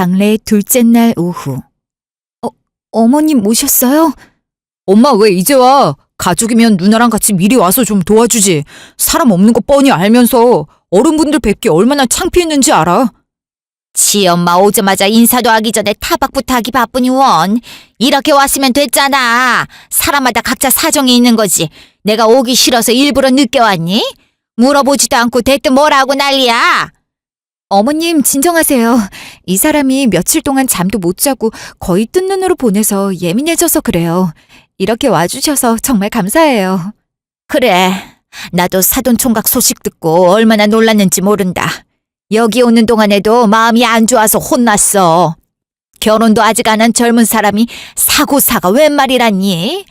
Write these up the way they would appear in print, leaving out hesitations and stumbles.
장례 둘째 날 오후. 어머님 모셨어요? 엄마 왜 이제 와? 가족이면 누나랑 같이 미리 와서 좀 도와주지. 사람 없는 거 뻔히 알면서 어른분들 뵙기 얼마나 창피했는지 알아? 지엄마 오자마자 인사도 하기 전에 타박부터 하기 바쁘니 원. 이렇게 왔으면 됐잖아. 사람마다 각자 사정이 있는 거지. 내가 오기 싫어서 일부러 늦게 왔니? 물어보지도 않고 대뜸 뭐라고 난리야? 어머님 진정하세요. 이 사람이 며칠 동안 잠도 못 자고 거의 뜬 눈으로 보내서 예민해져서 그래요. 이렇게 와주셔서 정말 감사해요. 그래. 나도 사돈총각 소식 듣고 얼마나 놀랐는지 모른다. 여기 오는 동안에도 마음이 안 좋아서 혼났어. 결혼도 아직 안 한 젊은 사람이 사고사가 웬 말이라니?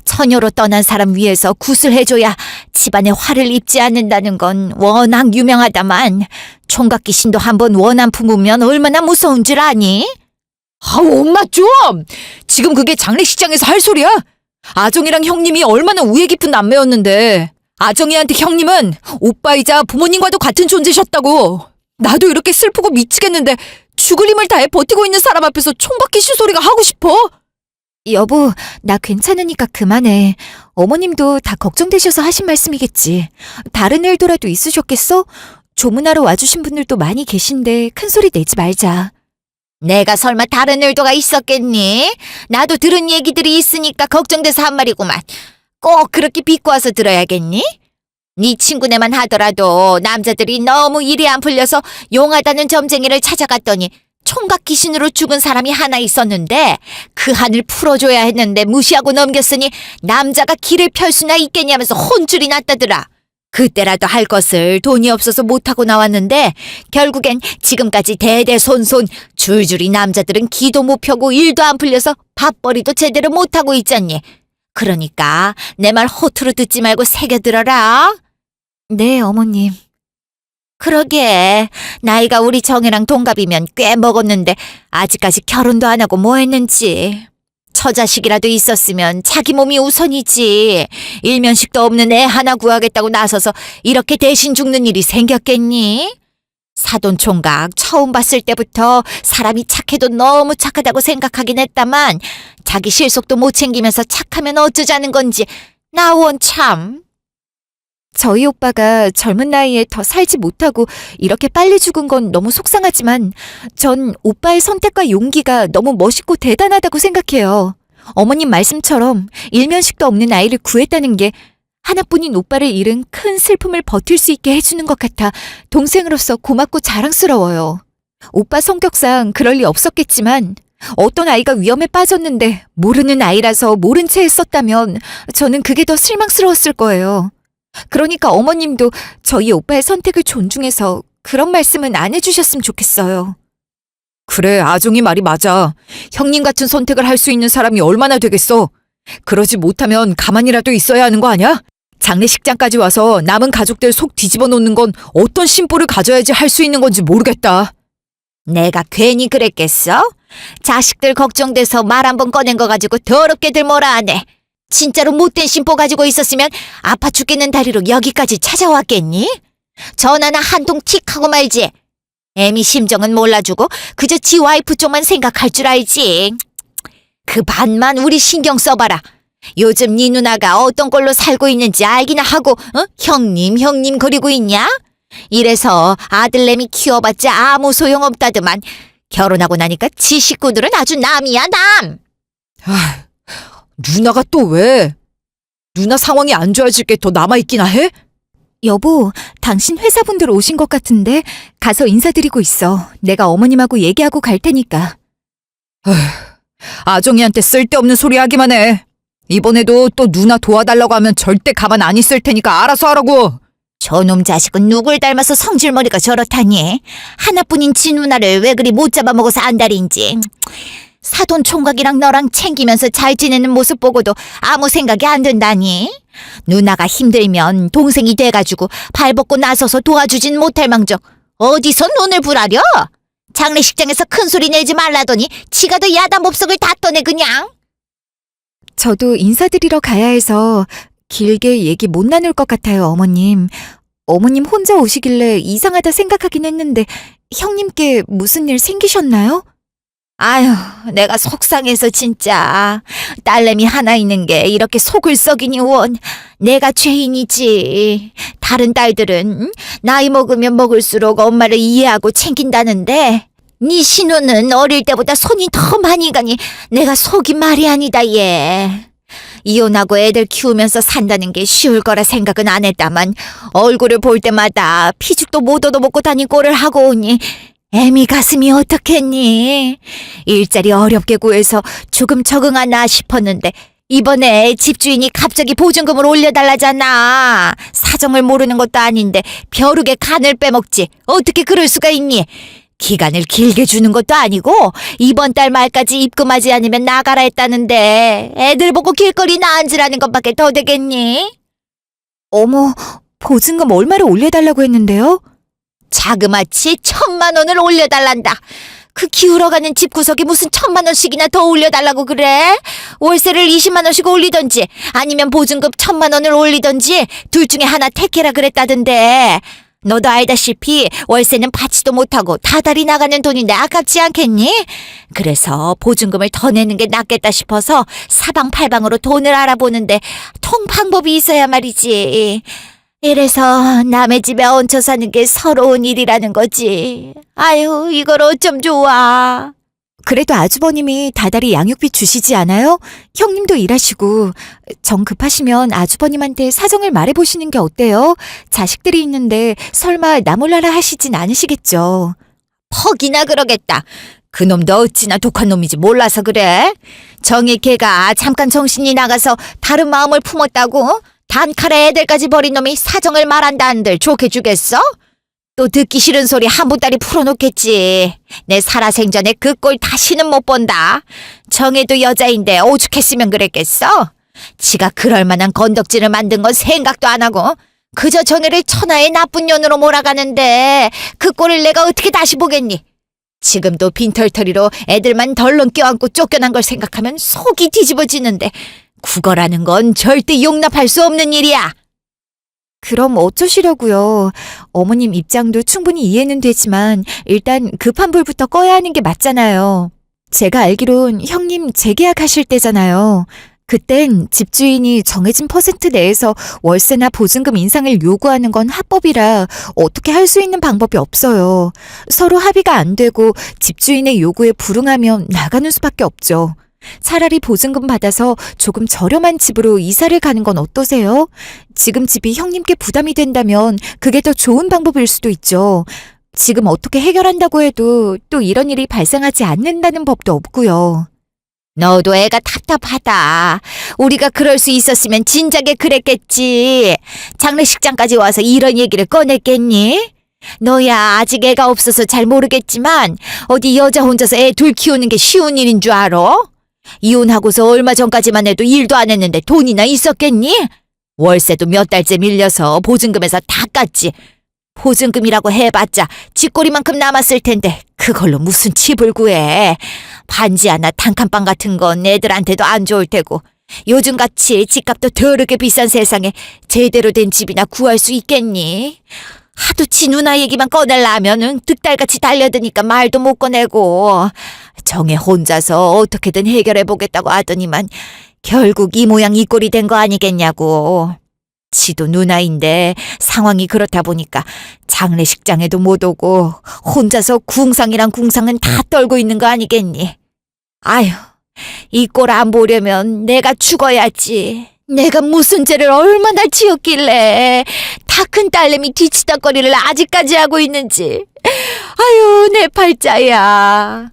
처녀로 떠난 사람 위해서 굿을 해줘야 집안에 화를 입지 않는다는 건 워낙 유명하다만 총각 귀신도 한번 원한 품으면 얼마나 무서운 줄 아니? 아우 엄마 좀! 지금 그게 장례식장에서 할 소리야? 아정이랑 형님이 얼마나 우애 깊은 남매였는데 아정이한테 형님은 오빠이자 부모님과도 같은 존재셨다고. 나도 이렇게 슬프고 미치겠는데 죽을 힘을 다해 버티고 있는 사람 앞에서 총각 귀신 소리가 하고 싶어? 여보, 나 괜찮으니까 그만해. 어머님도 다 걱정되셔서 하신 말씀이겠지. 다른 일도라도 있으셨겠어? 조문하러 와주신 분들도 많이 계신데 큰 소리 내지 말자. 내가 설마 다른 일도가 있었겠니? 나도 들은 얘기들이 있으니까 걱정돼서 한 말이구만. 꼭 그렇게 비꼬아서 들어야겠니? 네 친구네만 하더라도 남자들이 너무 일이 안 풀려서 용하다는 점쟁이를 찾아갔더니 총각 귀신으로 죽은 사람이 하나 있었는데 그 한을 풀어줘야 했는데 무시하고 넘겼으니 남자가 길을 펼 수나 있겠냐면서 혼쭐이 났다더라. 그때라도 할 것을 돈이 없어서 못하고 나왔는데 결국엔 지금까지 대대손손 줄줄이 남자들은 기도 못 펴고 일도 안 풀려서 밥벌이도 제대로 못하고 있잖니. 그러니까 내 말 허투루 듣지 말고 새겨들어라. 네, 어머님. 그러게 나이가 우리 정혜랑 동갑이면 꽤 먹었는데 아직까지 결혼도 안 하고 뭐 했는지. 처자식이라도 있었으면 자기 몸이 우선이지. 일면식도 없는 애 하나 구하겠다고 나서서 이렇게 대신 죽는 일이 생겼겠니? 사돈총각 처음 봤을 때부터 사람이 착해도 너무 착하다고 생각하긴 했다만 자기 실속도 못 챙기면서 착하면 어쩌자는 건지 나원 참. 저희 오빠가 젊은 나이에 더 살지 못하고 이렇게 빨리 죽은 건 너무 속상하지만 전 오빠의 선택과 용기가 너무 멋있고 대단하다고 생각해요. 어머님 말씀처럼 일면식도 없는 아이를 구했다는 게 하나뿐인 오빠를 잃은 큰 슬픔을 버틸 수 있게 해주는 것 같아 동생으로서 고맙고 자랑스러워요. 오빠 성격상 그럴 리 없었겠지만 어떤 아이가 위험에 빠졌는데 모르는 아이라서 모른 채 했었다면 저는 그게 더 실망스러웠을 거예요. 그러니까 어머님도 저희 오빠의 선택을 존중해서 그런 말씀은 안 해주셨으면 좋겠어요. 그래, 아정이 말이 맞아. 형님 같은 선택을 할 수 있는 사람이 얼마나 되겠어. 그러지 못하면 가만히라도 있어야 하는 거 아니야? 장례식장까지 와서 남은 가족들 속 뒤집어 놓는 건 어떤 심보를 가져야지 할 수 있는 건지 모르겠다. 내가 괜히 그랬겠어? 자식들 걱정돼서 말 한 번 꺼낸 거 가지고 더럽게들 뭐라 하네. 진짜로 못된 심보 가지고 있었으면 아파 죽겠는 다리로 여기까지 찾아왔겠니? 전화나 한 통 틱 하고 말지. 애미 심정은 몰라주고 그저 지 와이프 쪽만 생각할 줄 알지. 그 반만 우리 신경 써봐라. 요즘 네 누나가 어떤 꼴로 살고 있는지 알기나 하고 형님 그리고 있냐? 이래서 아들내미 키워봤자 아무 소용없다더만 결혼하고 나니까 지 식구들은 아주 남이야 남. 아, 누나가 또 왜? 누나 상황이 안 좋아질 게 더 남아있기나 해? 여보, 당신 회사분들 오신 것 같은데 가서 인사드리고 있어. 내가 어머님하고 얘기하고 갈 테니까. 아정이한테 쓸데없는 소리 하기만 해. 이번에도 또 누나 도와달라고 하면 절대 가만 안 있을 테니까 알아서 하라고. 저놈 자식은 누굴 닮아서 성질머리가 저렇다니. 하나뿐인 지 누나를 왜 그리 못 잡아먹어서 안달인지. 사돈 총각이랑 너랑 챙기면서 잘 지내는 모습 보고도 아무 생각이 안 든다니. 누나가 힘들면 동생이 돼가지고 발벗고 나서서 도와주진 못할 망정 어디서 눈을 부라려? 장례식장에서 큰 소리 내지 말라더니 지가 더 야단 법석을 다 떠내 그냥. 저도 인사드리러 가야 해서 길게 얘기 못 나눌 것 같아요, 어머님. 어머님 혼자 오시길래 이상하다 생각하긴 했는데 형님께 무슨 일 생기셨나요? 아휴, 내가 속상해서 진짜. 딸내미 하나 있는 게 이렇게 속을 썩이니 원. 내가 죄인이지. 다른 딸들은 나이 먹으면 먹을수록 엄마를 이해하고 챙긴다는데 네 신우는 어릴 때보다 손이 더 많이 가니 내가 속이 말이 아니다 얘. 이혼하고 애들 키우면서 산다는 게 쉬울 거라 생각은 안 했다만 얼굴을 볼 때마다 피죽도 못 얻어먹고 다닌 꼴을 하고 오니 애미 가슴이 어떻겠니? 일자리 어렵게 구해서 조금 적응하나 싶었는데 이번에 집주인이 갑자기 보증금을 올려달라잖아. 사정을 모르는 것도 아닌데 벼룩의 간을 빼먹지. 어떻게 그럴 수가 있니? 기간을 길게 주는 것도 아니고 이번 달 말까지 입금하지 않으면 나가라 했다는데 애들 보고 길거리나 앉으라는 것밖에 더 되겠니? 어머, 보증금 얼마를 올려달라고 했는데요? 자그마치 1,000만 원을 올려달란다. 그 기울어가는 집구석에 무슨 1,000만 원씩이나 더 올려달라고 그래? 월세를 20만 원씩 올리던지 아니면 보증금 1,000만 원을 올리던지 둘 중에 하나 택해라 그랬다던데. 너도 알다시피 월세는 받지도 못하고 다달이 나가는 돈인데 아깝지 않겠니? 그래서 보증금을 더 내는 게 낫겠다 싶어서 사방팔방으로 돈을 알아보는데 통 방법이 있어야 말이지. 이래서 남의 집에 얹혀 사는 게 서러운 일이라는 거지. 아유, 이걸 어쩜 좋아. 그래도 아주버님이 다달이 양육비 주시지 않아요? 형님도 일하시고 정 급하시면 아주버님한테 사정을 말해보시는 게 어때요? 자식들이 있는데 설마 나 몰라라 하시진 않으시겠죠. 퍽이나 그러겠다. 그놈도 어찌나 독한 놈이지 몰라서 그래. 정이 걔가 잠깐 정신이 나가서 다른 마음을 품었다고? 단칼에 애들까지 버린 놈이 사정을 말한다 한들 좋게 주겠어? 또 듣기 싫은 소리 한 보따리 풀어놓겠지. 내 살아생전에 그 꼴 다시는 못 본다. 정혜도 여자인데 오죽했으면 그랬겠어? 지가 그럴 만한 건덕지를 만든 건 생각도 안 하고 그저 정혜를 천하의 나쁜 년으로 몰아가는데 그 꼴을 내가 어떻게 다시 보겠니? 지금도 빈털터리로 애들만 덜렁 껴안고 쫓겨난 걸 생각하면 속이 뒤집어지는데 구걸하는 건 절대 용납할 수 없는 일이야. 그럼 어쩌시려고요? 어머님 입장도 충분히 이해는 되지만 일단 급한 불부터 꺼야 하는 게 맞잖아요. 제가 알기론 형님 재계약하실 때잖아요. 그땐 집주인이 정해진 퍼센트 내에서 월세나 보증금 인상을 요구하는 건 합법이라 어떻게 할 수 있는 방법이 없어요. 서로 합의가 안 되고 집주인의 요구에 불응하면 나가는 수밖에 없죠. 차라리 보증금 받아서 조금 저렴한 집으로 이사를 가는 건 어떠세요? 지금 집이 형님께 부담이 된다면 그게 더 좋은 방법일 수도 있죠. 지금 어떻게 해결한다고 해도 또 이런 일이 발생하지 않는다는 법도 없고요. 너도 애가 답답하다. 우리가 그럴 수 있었으면 진작에 그랬겠지. 장례식장까지 와서 이런 얘기를 꺼냈겠니? 너야 아직 애가 없어서 잘 모르겠지만 어디 여자 혼자서 애 둘 키우는 게 쉬운 일인 줄 알아? 이혼하고서 얼마 전까지만 해도 일도 안 했는데 돈이나 있었겠니? 월세도 몇 달째 밀려서 보증금에서 다 깠지. 보증금이라고 해봤자 쥐꼬리만큼 남았을 텐데 그걸로 무슨 집을 구해. 반지 하나 단칸방 같은 건 애들한테도 안 좋을 테고 요즘같이 집값도 더럽게 비싼 세상에 제대로 된 집이나 구할 수 있겠니? 하도 지 누나 얘기만 꺼낼라 하면은 득달같이 달려드니까 말도 못 꺼내고 정혜 혼자서 어떻게든 해결해보겠다고 하더니만 결국 이 모양 이 꼴이 된 거 아니겠냐고. 지도 누나인데 상황이 그렇다 보니까 장례식장에도 못 오고 혼자서 궁상이랑 궁상은 다 떨고 있는 거 아니겠니? 아휴, 이 꼴 안 보려면 내가 죽어야지. 내가 무슨 죄를 얼마나 지었길래 다 큰 딸내미 뒤치다거리를 아직까지 하고 있는지. 아유, 내 팔자야.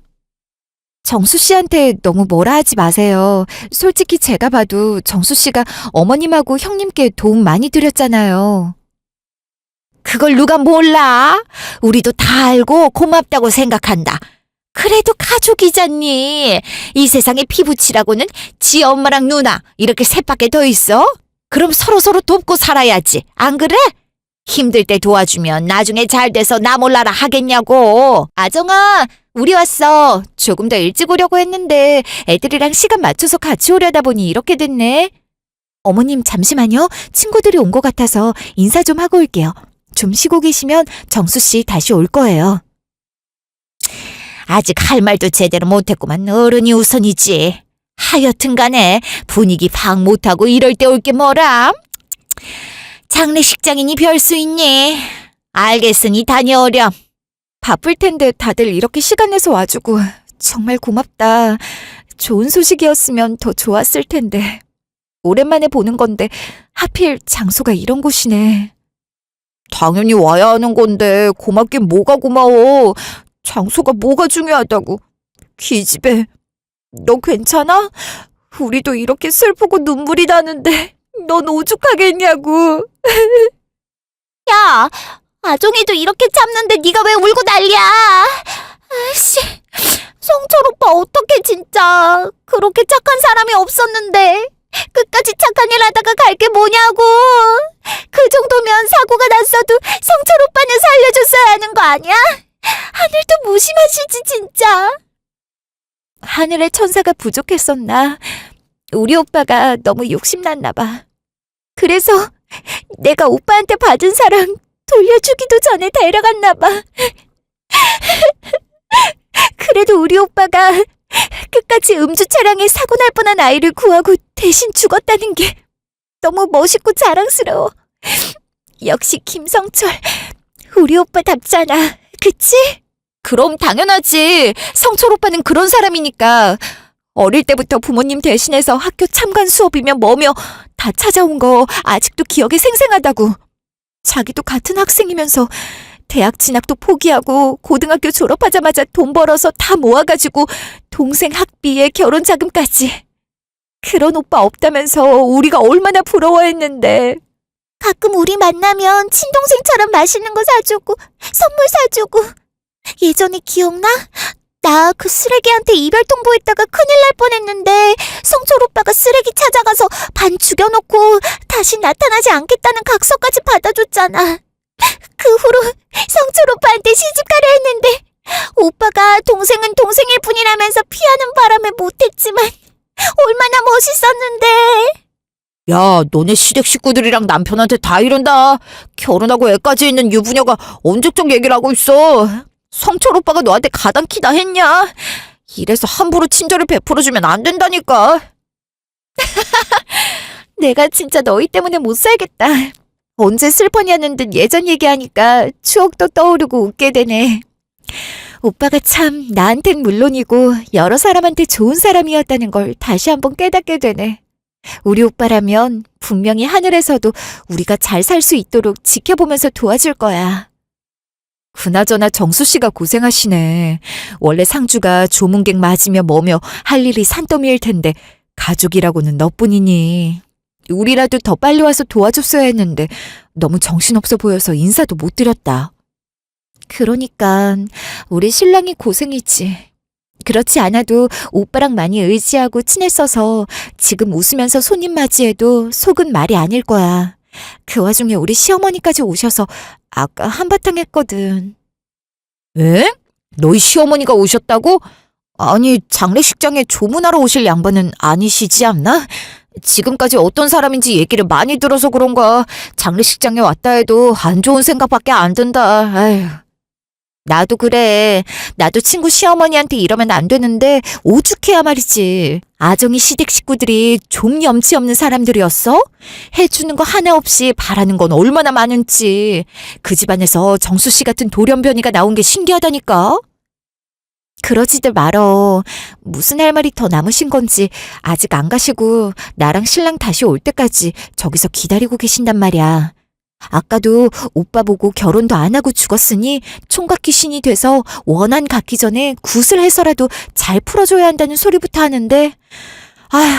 정수 씨한테 너무 뭐라 하지 마세요. 솔직히 제가 봐도 정수 씨가 어머님하고 형님께 도움 많이 드렸잖아요. 그걸 누가 몰라? 우리도 다 알고 고맙다고 생각한다. 그래도 가족이잖니. 이 세상에 피부치라고는 지 엄마랑 누나 이렇게 셋밖에 더 있어? 그럼 서로서로 돕고 살아야지. 안 그래? 힘들 때 도와주면 나중에 잘 돼서 나 몰라라 하겠냐고. 아정아, 우리 왔어. 조금 더 일찍 오려고 했는데 애들이랑 시간 맞춰서 같이 오려다 보니 이렇게 됐네. 어머님 잠시만요. 친구들이 온 것 같아서 인사 좀 하고 올게요. 좀 쉬고 계시면 정수 씨 다시 올 거예요. 아직 할 말도 제대로 못했구만. 어른이 우선이지. 하여튼 간에 분위기 파악 못하고 이럴 때 올 게 뭐람? 장례식장이니 별 수 있니? 알겠으니 다녀오렴. 바쁠 텐데 다들 이렇게 시간 내서 와주고 정말 고맙다. 좋은 소식이었으면 더 좋았을 텐데. 오랜만에 보는 건데 하필 장소가 이런 곳이네. 당연히 와야 하는 건데 고맙긴 뭐가 고마워. 장소가 뭐가 중요하다고. 기집애, 너 괜찮아? 우리도 이렇게 슬프고 눈물이 나는데 넌 오죽하겠냐고. 야, 아종이도 이렇게 참는데 네가 왜 울고 난리야? 아씨, 성철 오빠 어떡해 진짜. 그렇게 착한 사람이 없었는데 끝까지 착한 일 하다가 갈 게 뭐냐고. 그 정도면 사고가 났어도 성철 오빠는 살려줬어야 하는 거 아니야? 하늘도 무심하시지 진짜. 하늘의 천사가 부족했었나? 우리 오빠가 너무 욕심났나 봐. 그래서 내가 오빠한테 받은 사랑 돌려주기도 전에 데려갔나 봐. 그래도 우리 오빠가 끝까지 음주 차량에 사고 날 뻔한 아이를 구하고 대신 죽었다는 게 너무 멋있고 자랑스러워. 역시 김성철, 우리 오빠답잖아. 그치? 그럼 당연하지. 성철 오빠는 그런 사람이니까. 어릴 때부터 부모님 대신해서 학교 참관 수업이며 뭐며 다 찾아온 거 아직도 기억에 생생하다고. 자기도 같은 학생이면서 대학 진학도 포기하고 고등학교 졸업하자마자 돈 벌어서 다 모아가지고 동생 학비에 결혼 자금까지. 그런 오빠 없다면서 우리가 얼마나 부러워했는데. 가끔 우리 만나면 친동생처럼 맛있는 거 사주고 선물 사주고. 예전에 기억나? 나 그 쓰레기한테 이별 통보했다가 큰일 날 뻔했는데 성철 오빠가 쓰레기 찾아가서 반 죽여놓고 다시 나타나지 않겠다는 각서까지 받아줬잖아. 그 후로 성철 오빠한테 시집가려 했는데 오빠가 동생은 동생일 뿐이라면서 피하는 바람에 못했지만 얼마나 멋있었는데. 야, 너네 시댁 식구들이랑 남편한테 다 이런다. 결혼하고 애까지 있는 유부녀가 언제적 얘기를 하고 있어. 성철 오빠가 너한테 가당키나 했냐? 이래서 함부로 친절을 베풀어주면 안 된다니까. 내가 진짜 너희 때문에 못 살겠다. 언제 슬퍼냐는 듯 예전 얘기하니까 추억도 떠오르고 웃게 되네. 오빠가 참 나한텐 물론이고 여러 사람한테 좋은 사람이었다는 걸 다시 한번 깨닫게 되네. 우리 오빠라면 분명히 하늘에서도 우리가 잘 살 수 있도록 지켜보면서 도와줄 거야. 그나저나 정수 씨가 고생하시네. 원래 상주가 조문객 맞으며 뭐며 할 일이 산더미일 텐데 가족이라고는 너뿐이니. 우리라도 더 빨리 와서 도와줬어야 했는데 너무 정신없어 보여서 인사도 못 드렸다. 그러니까 우리 신랑이 고생이지. 그렇지 않아도 오빠랑 많이 의지하고 친했어서 지금 웃으면서 손님 맞이해도 속은 말이 아닐 거야. 그 와중에 우리 시어머니까지 오셔서 아까 한바탕 했거든. 에? 너희 시어머니가 오셨다고? 아니, 장례식장에 조문하러 오실 양반은 아니시지 않나? 지금까지 어떤 사람인지 얘기를 많이 들어서 그런가. 장례식장에 왔다 해도 안 좋은 생각밖에 안 든다. 아휴. 나도 그래. 나도 친구 시어머니한테 이러면 안 되는데 오죽해야 말이지. 아정이 시댁 식구들이 좀 염치 없는 사람들이었어? 해주는 거 하나 없이 바라는 건 얼마나 많은지. 그 집안에서 정수 씨 같은 돌연변이가 나온 게 신기하다니까. 그러지들 말어. 무슨 할 말이 더 남으신 건지 아직 안 가시고 나랑 신랑 다시 올 때까지 저기서 기다리고 계신단 말이야. 아까도 오빠 보고 결혼도 안 하고 죽었으니 총각 귀신이 돼서 원한 갖기 전에 굿을 해서라도 잘 풀어줘야 한다는 소리부터 하는데, 아휴,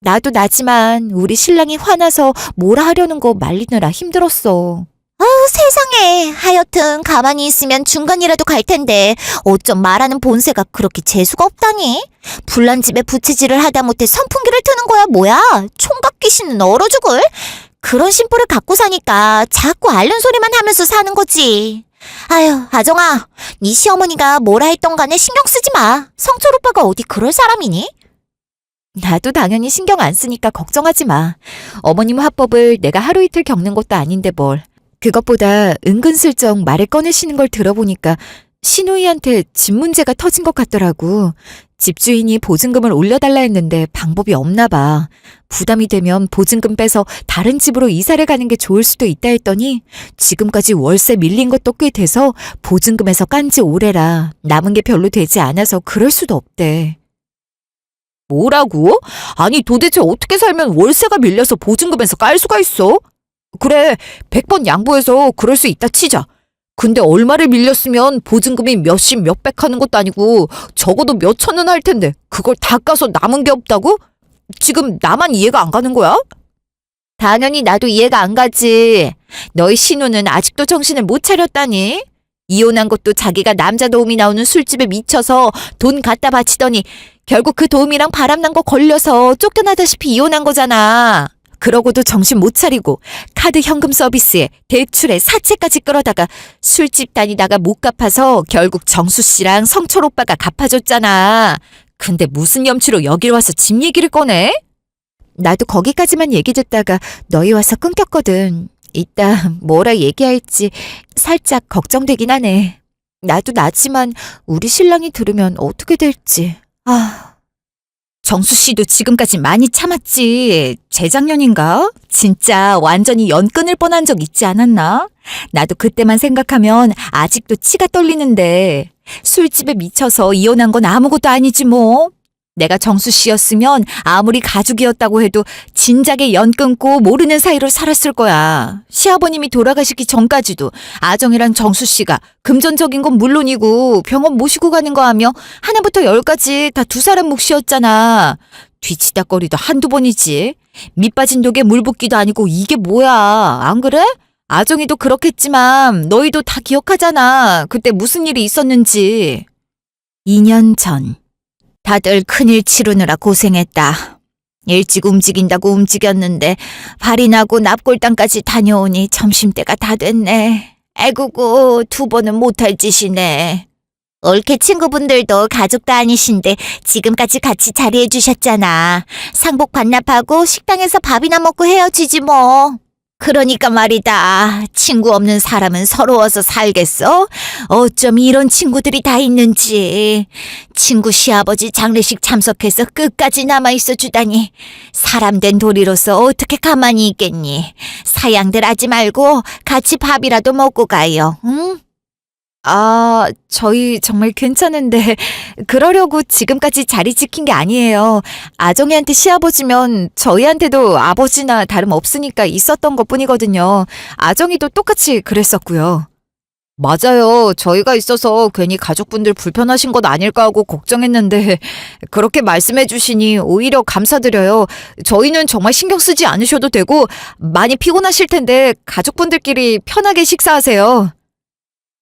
나도 나지만 우리 신랑이 화나서 뭐라 하려는 거 말리느라 힘들었어. 세상에. 하여튼 가만히 있으면 중간이라도 갈 텐데 어쩜 말하는 본새가 그렇게 재수가 없다니. 불난 집에 부채질을 하다 못해 선풍기를 트는 거야 뭐야. 총각 귀신은 얼어 죽을. 그런 심보를 갖고 사니까 자꾸 앓는 소리만 하면서 사는 거지. 아유, 아정아, 네 시어머니가 뭐라 했던 간에 신경 쓰지 마. 성철 오빠가 어디 그럴 사람이니? 나도 당연히 신경 안 쓰니까 걱정하지 마. 어머님 화법을 내가 하루 이틀 겪는 것도 아닌데 뭘. 그것보다 은근슬쩍 말을 꺼내시는 걸 들어보니까 신우이한테 집 문제가 터진 것 같더라고. 집주인이 보증금을 올려달라 했는데 방법이 없나 봐. 부담이 되면 보증금 빼서 다른 집으로 이사를 가는 게 좋을 수도 있다 했더니 지금까지 월세 밀린 것도 꽤 돼서 보증금에서 깐 지 오래라. 남은 게 별로 되지 않아서 그럴 수도 없대. 뭐라고? 아니 도대체 어떻게 살면 월세가 밀려서 보증금에서 깔 수가 있어? 그래, 100번 양보해서 그럴 수 있다 치자. 근데 얼마를 밀렸으면 보증금이 몇십 몇백 하는 것도 아니고 적어도 몇천 원 할 텐데 그걸 다 까서 남은 게 없다고? 지금 나만 이해가 안 가는 거야? 당연히 나도 이해가 안 가지. 너희 신우는 아직도 정신을 못 차렸다니. 이혼한 것도 자기가 남자 도우미 나오는 술집에 미쳐서 돈 갖다 바치더니 결국 그 도우미랑 바람난 거 걸려서 쫓겨나다시피 이혼한 거잖아. 그러고도 정신 못 차리고 카드 현금 서비스에 대출에 사채까지 끌어다가 술집 다니다가 못 갚아서 결국 정수 씨랑 성철 오빠가 갚아줬잖아. 근데 무슨 염치로 여길 와서 집 얘기를 꺼내? 나도 거기까지만 얘기 듣다가 너희 와서 끊겼거든. 이따 뭐라 얘기할지 살짝 걱정되긴 하네. 나도 나지만 우리 신랑이 들으면 어떻게 될지. 정수 씨도 지금까지 많이 참았지. 재작년인가? 진짜 완전히 연 끊을 뻔한 적 있지 않았나? 나도 그때만 생각하면 아직도 치가 떨리는데 술집에 미쳐서 이혼한 건 아무것도 아니지 뭐. 내가 정수 씨였으면 아무리 가족이었다고 해도 진작에 연 끊고 모르는 사이로 살았을 거야. 시아버님이 돌아가시기 전까지도 아정이랑 정수 씨가 금전적인 건 물론이고 병원 모시고 가는 거 하며 하나부터 열까지 다 두 사람 몫이었잖아. 뒤치다거리도 한두 번이지. 밑 빠진 독에 물 붓기도 아니고 이게 뭐야. 안 그래? 아정이도 그렇겠지만 너희도 다 기억하잖아. 그때 무슨 일이 있었는지. 2년 전. 다들 큰일 치르느라 고생했다. 일찍 움직인다고 움직였는데 발이 나고 납골당까지 다녀오니 점심때가 다 됐네. 아이고고 2번은 못할 짓이네. 올케 친구분들도 가족도 아니신데 지금까지 같이 자리해 주셨잖아. 상복 반납하고 식당에서 밥이나 먹고 헤어지지 뭐. 그러니까 말이다. 친구 없는 사람은 서러워서 살겠어? 어쩜 이런 친구들이 다 있는지. 친구 시아버지 장례식 참석해서 끝까지 남아있어 주다니. 사람 된 도리로서 어떻게 가만히 있겠니? 사양들 하지 말고 같이 밥이라도 먹고 가요. 응? 저희 정말 괜찮은데 그러려고 지금까지 자리 지킨 게 아니에요. 아정이한테 시아버지면 저희한테도 아버지나 다름없으니까 있었던 것뿐이거든요. 아정이도 똑같이 그랬었고요. 맞아요. 저희가 있어서 괜히 가족분들 불편하신 것 아닐까 하고 걱정했는데 그렇게 말씀해 주시니 오히려 감사드려요. 저희는 정말 신경 쓰지 않으셔도 되고 많이 피곤하실 텐데 가족분들끼리 편하게 식사하세요.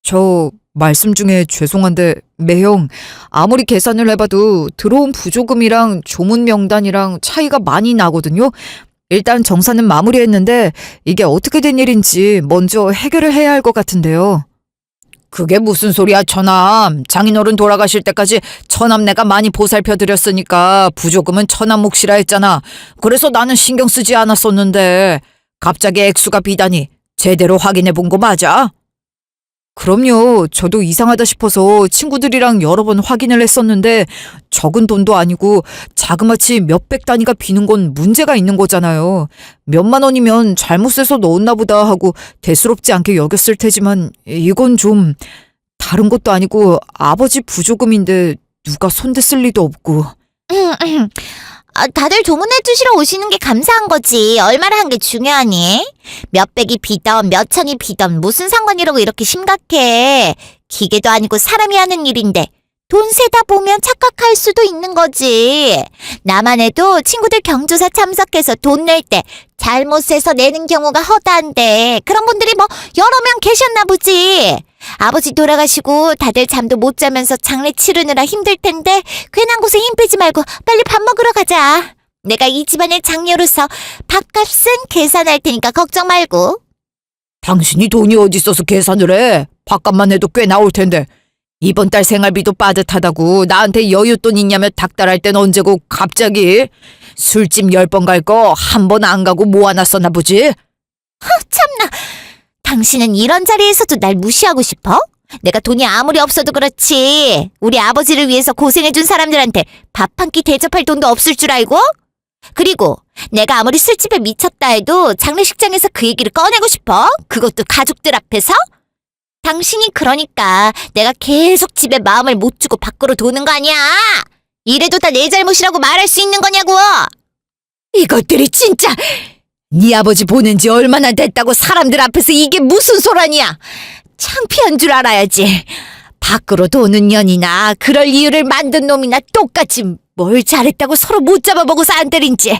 저 말씀 중에 죄송한데 매형 아무리 계산을 해봐도 들어온 부조금이랑 조문 명단이랑 차이가 많이 나거든요. 일단 정산은 마무리했는데 이게 어떻게 된 일인지 먼저 해결을 해야 할 것 같은데요. 그게 무슨 소리야, 처남. 장인어른 돌아가실 때까지 처남 내가 많이 보살펴 드렸으니까 부조금은 처남 몫이라 했잖아. 그래서 나는 신경 쓰지 않았었는데 갑자기 액수가 비다니 제대로 확인해 본 거 맞아? 그럼요. 저도 이상하다 싶어서 친구들이랑 여러 번 확인을 했었는데 적은 돈도 아니고 자그마치 몇백 단위가 비는 건 문제가 있는 거잖아요. 몇만 원이면 잘못해서 넣었나 보다 하고 대수롭지 않게 여겼을 테지만 이건 좀 다른 것도 아니고 아버지 부조금인데 누가 손댔을 리도 없고. 다들 조문해 주시러 오시는 게 감사한 거지. 얼마나 한 게 중요하니? 몇백이 비던 몇천이 비던 무슨 상관이라고 이렇게 심각해. 기계도 아니고 사람이 하는 일인데 돈 세다 보면 착각할 수도 있는 거지. 나만 해도 친구들 경조사 참석해서 돈 낼 때 잘못 세서 내는 경우가 허다한데 그런 분들이 뭐 여러 명 계셨나 보지. 아버지 돌아가시고 다들 잠도 못 자면서 장례 치르느라 힘들 텐데 괜한 곳에 힘 빼지 말고 빨리 밥 먹으러 가자. 내가 이 집안의 장녀로서 밥값은 계산할 테니까 걱정 말고. 당신이 돈이 어디 있어서 계산을 해? 밥값만 해도 꽤 나올 텐데. 이번 달 생활비도 빠듯하다고 나한테 여윳돈 있냐며 닥달할 땐 언제고 갑자기. 술집 10번 갈 거 한 번 안 가고 모아놨었나 보지? 참나. 당신은 이런 자리에서도 날 무시하고 싶어? 내가 돈이 아무리 없어도 그렇지. 우리 아버지를 위해서 고생해준 사람들한테 밥 한 끼 대접할 돈도 없을 줄 알고? 그리고 내가 아무리 술집에 미쳤다 해도 장례식장에서 그 얘기를 꺼내고 싶어? 그것도 가족들 앞에서? 당신이 그러니까 내가 계속 집에 마음을 못 주고 밖으로 도는 거 아니야? 이래도 다 내 잘못이라고 말할 수 있는 거냐고! 이것들이 진짜 네 아버지 보낸 지 얼마나 됐다고 사람들 앞에서 이게 무슨 소란이야. 창피한 줄 알아야지. 밖으로 도는 년이나 그럴 이유를 만든 놈이나 똑같이 뭘 잘했다고 서로 못 잡아보고서 안 때린지.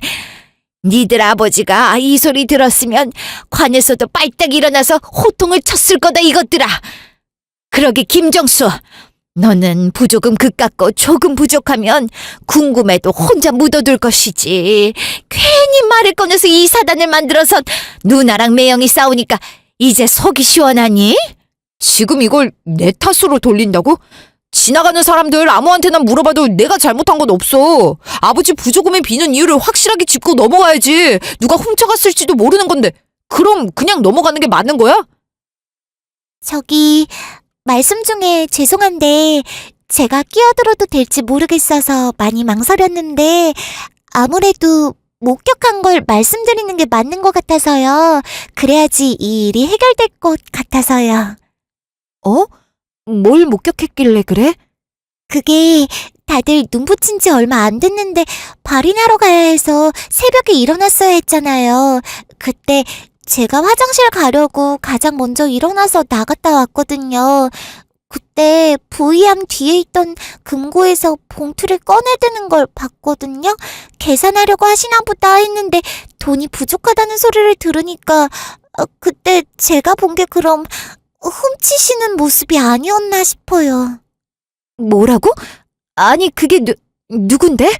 니들 아버지가 이 소리 들었으면 관에서도 빨딱 일어나서 호통을 쳤을 거다 이것들아. 그러게 김정수, 너는 부조금 그깟 거 조금 부족하면 궁금해도 혼자 묻어둘 것이지. 괜히 말을 꺼내서 이 사단을 만들어서 누나랑 매형이 싸우니까 이제 속이 시원하니? 지금 이걸 내 탓으로 돌린다고? 지나가는 사람들 아무한테나 물어봐도 내가 잘못한 건 없어. 아버지 부조금에 비는 이유를 확실하게 짚고 넘어가야지. 누가 훔쳐갔을지도 모르는 건데 그럼 그냥 넘어가는 게 맞는 거야? 저기, 말씀 중에 죄송한데, 제가 끼어들어도 될지 모르겠어서 많이 망설였는데, 아무래도 목격한 걸 말씀드리는 게 맞는 것 같아서요. 그래야지 이 일이 해결될 것 같아서요. 어? 뭘 목격했길래 그래? 그게 다들 눈 붙인 지 얼마 안 됐는데 발인하러 가야 해서 새벽에 일어났어야 했잖아요. 그때 제가 화장실 가려고 가장 먼저 일어나서 나갔다 왔거든요. 그때 부의함 뒤에 있던 금고에서 봉투를 꺼내드는 걸 봤거든요. 계산하려고 하시나 보다 했는데 돈이 부족하다는 소리를 들으니까 그때 제가 본 게 그럼 훔치시는 모습이 아니었나 싶어요. 뭐라고? 아니, 그게 누군데?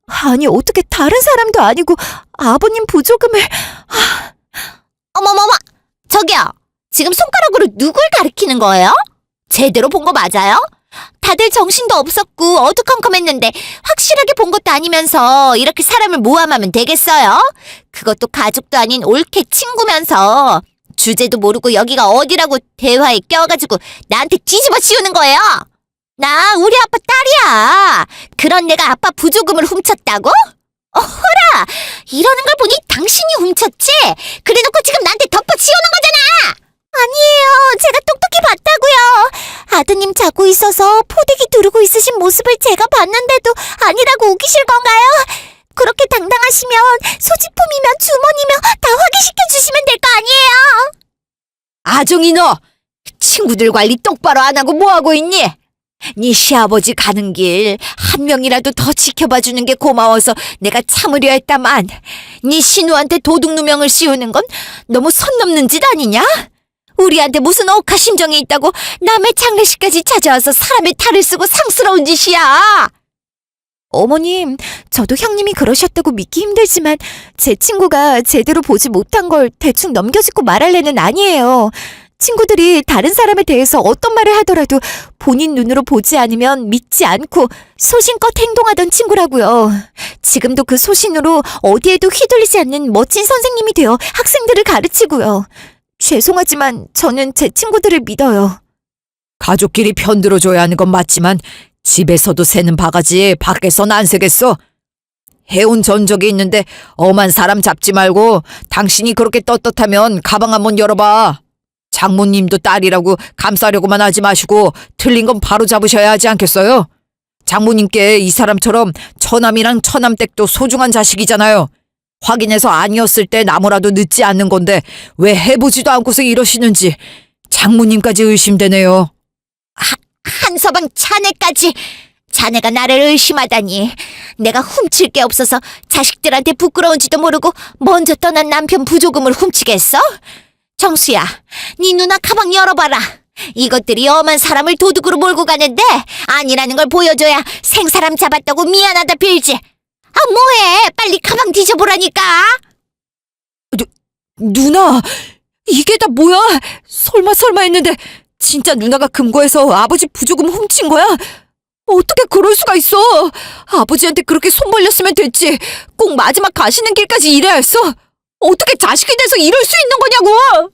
아니, 어떻게 다른 사람도 아니고 아버님 부조금을... 어머머머! 저기요! 지금 손가락으로 누굴 가리키는 거예요? 제대로 본 거 맞아요? 다들 정신도 없었고 어두컴컴했는데 확실하게 본 것도 아니면서 이렇게 사람을 모함하면 되겠어요? 그것도 가족도 아닌 올케 친구면서 주제도 모르고 여기가 어디라고 대화에 껴가지고 나한테 뒤집어 씌우는 거예요? 나 우리 아빠 딸이야. 그런 내가 아빠 부조금을 훔쳤다고? 어허라! 이러는 걸 보니 당신이 훔쳤지? 그래놓고 지금 나한테 덮어씌우는 거잖아! 아니에요. 제가 똑똑히 봤다고요. 아드님 자고 있어서 포대기 두르고 있으신 모습을 제가 봤는데도 아니라고 우기실 건가요? 그렇게 당당하시면 소지품이면 주머니면 다 확인시켜 주시면 될 거 아니에요? 아정이 너! 친구들 관리 똑바로 안 하고 뭐하고 있니? 네 시아버지 가는 길 한 명이라도 더 지켜봐주는 게 고마워서 내가 참으려 했다만 네 신우한테 도둑 누명을 씌우는 건 너무 선 넘는 짓 아니냐? 우리한테 무슨 억하 심정이 있다고 남의 장례식까지 찾아와서 사람의 탈을 쓰고 상스러운 짓이야. 어머님, 저도 형님이 그러셨다고 믿기 힘들지만 제 친구가 제대로 보지 못한 걸 대충 넘겨짚고 말할 애는 아니에요. 친구들이 다른 사람에 대해서 어떤 말을 하더라도 본인 눈으로 보지 않으면 믿지 않고 소신껏 행동하던 친구라고요. 지금도 그 소신으로 어디에도 휘둘리지 않는 멋진 선생님이 되어 학생들을 가르치고요. 죄송하지만 저는 제 친구들을 믿어요. 가족끼리 편들어줘야 하는 건 맞지만 집에서도 새는 바가지 밖에선 안 새겠어. 해온 전적이 있는데 엄한 사람 잡지 말고 당신이 그렇게 떳떳하면 가방 한번 열어봐. 장모님도 딸이라고 감싸려고만 하지 마시고 틀린 건 바로 잡으셔야 하지 않겠어요? 장모님께 이 사람처럼 처남이랑 처남댁도 소중한 자식이잖아요. 확인해서 아니었을 때 나무라도 늦지 않는 건데 왜 해보지도 않고서 이러시는지 장모님까지 의심되네요. 한서방 자네까지. 자네가 나를 의심하다니. 내가 훔칠 게 없어서 자식들한테 부끄러운지도 모르고 먼저 떠난 남편 부조금을 훔치겠어? 정수야, 네 누나 가방 열어봐라. 이것들이 엄한 사람을 도둑으로 몰고 가는데 아니라는 걸 보여줘야 생사람 잡았다고 미안하다 빌지. 아, 뭐해? 빨리 가방 뒤져보라니까. 누나, 이게 다 뭐야? 설마 했는데 진짜 누나가 금고에서 아버지 부조금 훔친 거야? 어떻게 그럴 수가 있어? 아버지한테 그렇게 손 벌렸으면 됐지. 꼭 마지막 가시는 길까지 이래야 했어? 어떻게 자식이 돼서 이럴 수 있는 거냐고!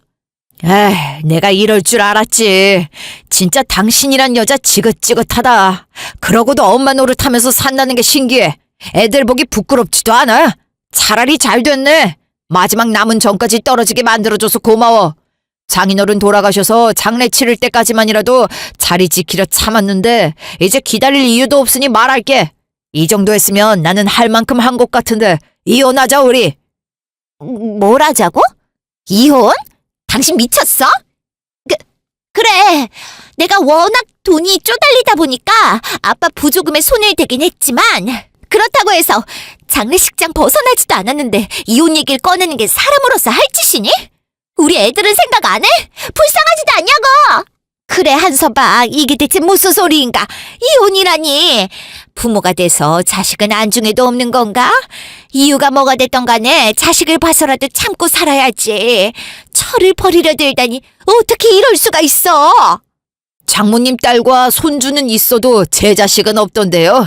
에이, 내가 이럴 줄 알았지. 진짜 당신이란 여자 지긋지긋하다. 그러고도 엄마 노릇하면서 산다는 게 신기해. 애들 보기 부끄럽지도 않아. 차라리 잘 됐네. 마지막 남은 전까지 떨어지게 만들어줘서 고마워. 장인어른 돌아가셔서 장례 치를 때까지만이라도 자리 지키려 참았는데 이제 기다릴 이유도 없으니 말할게. 이 정도 했으면 나는 할 만큼 한 것 같은데 이혼하자 우리. 뭘 하자고? 이혼? 당신 미쳤어? 그래. 내가 워낙 돈이 쪼달리다 보니까 아빠 보조금에 손을 대긴 했지만 그렇다고 해서 장례식장 벗어나지도 않았는데 이혼 얘기를 꺼내는 게 사람으로서 할 짓이니? 우리 애들은 생각 안 해? 불쌍하지도 않냐고! 그래, 한서방. 이게 대체 무슨 소리인가? 이혼이라니. 부모가 돼서 자식은 안중에도 없는 건가? 이유가 뭐가 됐던 간에 자식을 봐서라도 참고 살아야지. 철을 버리려 들다니 어떻게 이럴 수가 있어? 장모님 딸과 손주는 있어도 제 자식은 없던데요.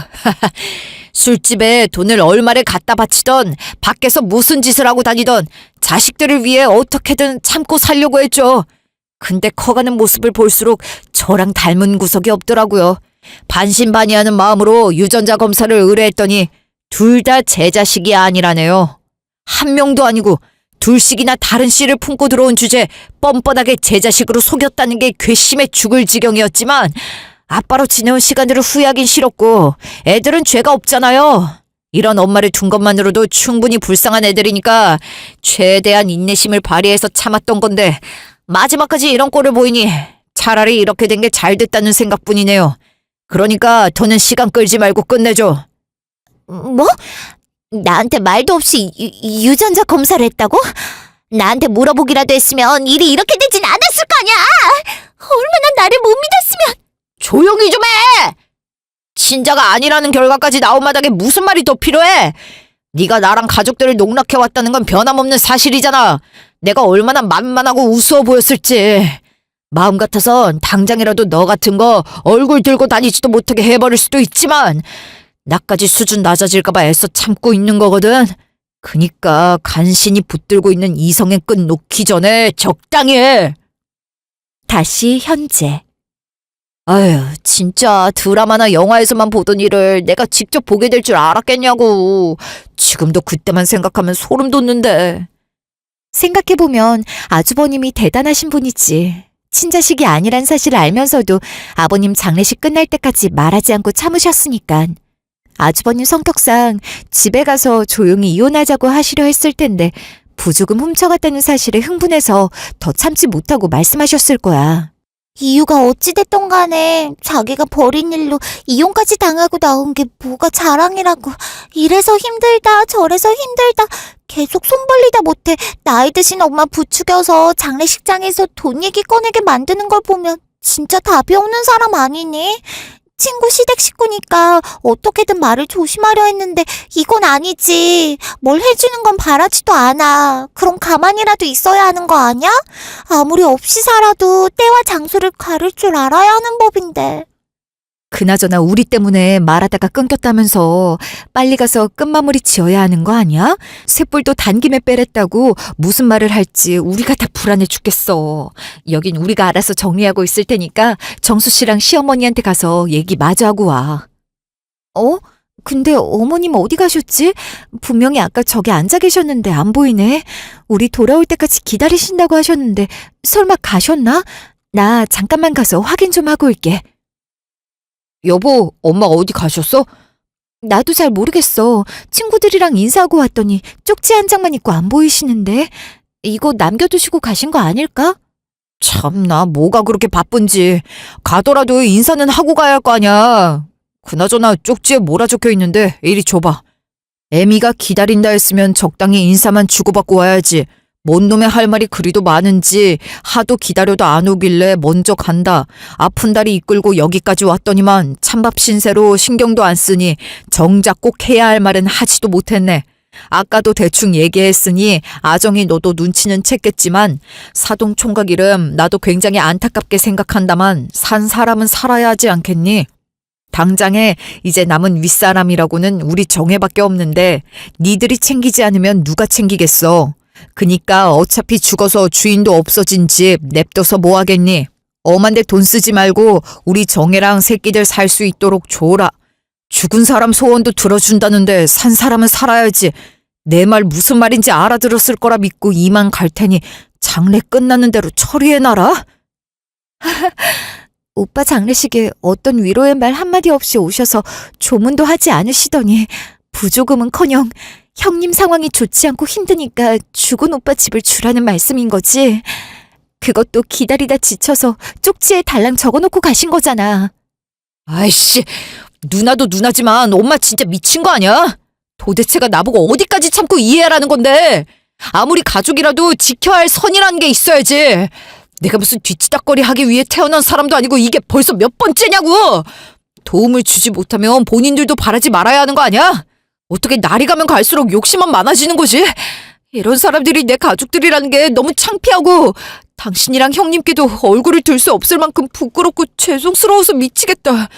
술집에 돈을 얼마를 갖다 바치던 밖에서 무슨 짓을 하고 다니던 자식들을 위해 어떻게든 참고 살려고 했죠. 근데 커가는 모습을 볼수록 저랑 닮은 구석이 없더라고요. 반신반의하는 마음으로 유전자 검사를 의뢰했더니 둘 다 제 자식이 아니라네요. 한 명도 아니고 둘씩이나 다른 씨를 품고 들어온 주제 뻔뻔하게 제 자식으로 속였다는 게 괘씸해 죽을 지경이었지만 아빠로 지내온 시간들을 후회하긴 싫었고 애들은 죄가 없잖아요. 이런 엄마를 둔 것만으로도 충분히 불쌍한 애들이니까 최대한 인내심을 발휘해서 참았던 건데 마지막까지 이런 꼴을 보이니 차라리 이렇게 된 게 잘 됐다는 생각뿐이네요. 그러니까 더는 시간 끌지 말고 끝내줘. 뭐? 나한테 말도 없이 유전자 검사를 했다고? 나한테 물어보기라도 했으면 일이 이렇게 되진 않았을 거냐? 얼마나 나를 못 믿었으면. 조용히 좀 해! 친자가 아니라는 결과까지 나온 마당에 무슨 말이 더 필요해? 네가 나랑 가족들을 농락해왔다는 건 변함없는 사실이잖아. 내가 얼마나 만만하고 우스워 보였을지. 마음 같아선 당장이라도 너 같은 거 얼굴 들고 다니지도 못하게 해버릴 수도 있지만 나까지 수준 낮아질까봐 애써 참고 있는 거거든. 그니까 간신히 붙들고 있는 이성의 끈 놓기 전에 적당히 해. 다시 현재. 아휴, 진짜 드라마나 영화에서만 보던 일을 내가 직접 보게 될 줄 알았겠냐고. 지금도 그때만 생각하면 소름 돋는데. 생각해보면 아주버님이 대단하신 분이지. 친자식이 아니란 사실을 알면서도 아버님 장례식 끝날 때까지 말하지 않고 참으셨으니까. 아주버님 성격상 집에 가서 조용히 이혼하자고 하시려 했을 텐데 부조금 훔쳐갔다는 사실에 흥분해서 더 참지 못하고 말씀하셨을 거야. 이유가 어찌됐던 간에 자기가 벌인 일로 이혼까지 당하고 나온 게 뭐가 자랑이라고. 이래서 힘들다 저래서 힘들다 계속 손 벌리다 못해 나이 드신 엄마 부추겨서 장례식장에서 돈 얘기 꺼내게 만드는 걸 보면 진짜 답이 없는 사람 아니니? 친구 시댁 식구니까 어떻게든 말을 조심하려 했는데 이건 아니지. 뭘 해주는 건 바라지도 않아. 그럼 가만히라도 있어야 하는 거 아니야? 아무리 없이 살아도 때와 장소를 가릴 줄 알아야 하는 법인데. 그나저나 우리 때문에 말하다가 끊겼다면서 빨리 가서 끝마무리 지어야 하는 거 아니야? 쇳불도 단김에 빼랬다고 무슨 말을 할지 우리가 다 불안해 죽겠어. 여긴 우리가 알아서 정리하고 있을 테니까 정수 씨랑 시어머니한테 가서 얘기 마저 하고 와. 어? 근데 어머님 어디 가셨지? 분명히 아까 저기 앉아 계셨는데 안 보이네. 우리 돌아올 때까지 기다리신다고 하셨는데 설마 가셨나? 나 잠깐만 가서 확인 좀 하고 올게. 여보, 엄마 어디 가셨어? 나도 잘 모르겠어. 친구들이랑 인사하고 왔더니 쪽지 한 장만 입고 안 보이시는데. 이거 남겨두시고 가신 거 아닐까? 참나, 뭐가 그렇게 바쁜지. 가더라도 인사는 하고 가야 할 거 아니야. 그나저나 쪽지에 뭐라 적혀 있는데 이리 줘봐. 애미가 기다린다 했으면 적당히 인사만 주고받고 와야지. 뭔 놈의 할 말이 그리도 많은지 하도 기다려도 안 오길래 먼저 간다. 아픈 다리 이끌고 여기까지 왔더니만 찬밥 신세로 신경도 안 쓰니 정작 꼭 해야 할 말은 하지도 못했네. 아까도 대충 얘기했으니 아정이 너도 눈치는 챘겠지만 사동 총각 이름 나도 굉장히 안타깝게 생각한다만 산 사람은 살아야 하지 않겠니? 당장에 이제 남은 윗사람이라고는 우리 정혜밖에 없는데 니들이 챙기지 않으면 누가 챙기겠어. 그니까 어차피 죽어서 주인도 없어진 집 냅둬서 뭐 하겠니? 엄한데 돈 쓰지 말고 우리 정혜랑 새끼들 살 수 있도록 줘라. 죽은 사람 소원도 들어준다는데 산 사람은 살아야지. 내 말 무슨 말인지 알아들었을 거라 믿고 이만 갈 테니 장례 끝나는 대로 처리해놔라. 오빠 장례식에 어떤 위로의 말 한마디 없이 오셔서 조문도 하지 않으시더니 부조금은커녕 형님 상황이 좋지 않고 힘드니까 죽은 오빠 집을 주라는 말씀인 거지. 그것도 기다리다 지쳐서 쪽지에 달랑 적어놓고 가신 거잖아. 아이씨, 누나도 누나지만 엄마 진짜 미친 거 아니야? 도대체가 나보고 어디까지 참고 이해하라는 건데. 아무리 가족이라도 지켜야 할 선이라는 게 있어야지. 내가 무슨 뒤치다거리 하기 위해 태어난 사람도 아니고 이게 벌써 몇 번째냐고. 도움을 주지 못하면 본인들도 바라지 말아야 하는 거 아니야? 어떻게 날이 가면 갈수록 욕심만 많아지는 거지? 이런 사람들이 내 가족들이라는 게 너무 창피하고 당신이랑 형님께도 얼굴을 들 수 없을 만큼 부끄럽고 죄송스러워서 미치겠다.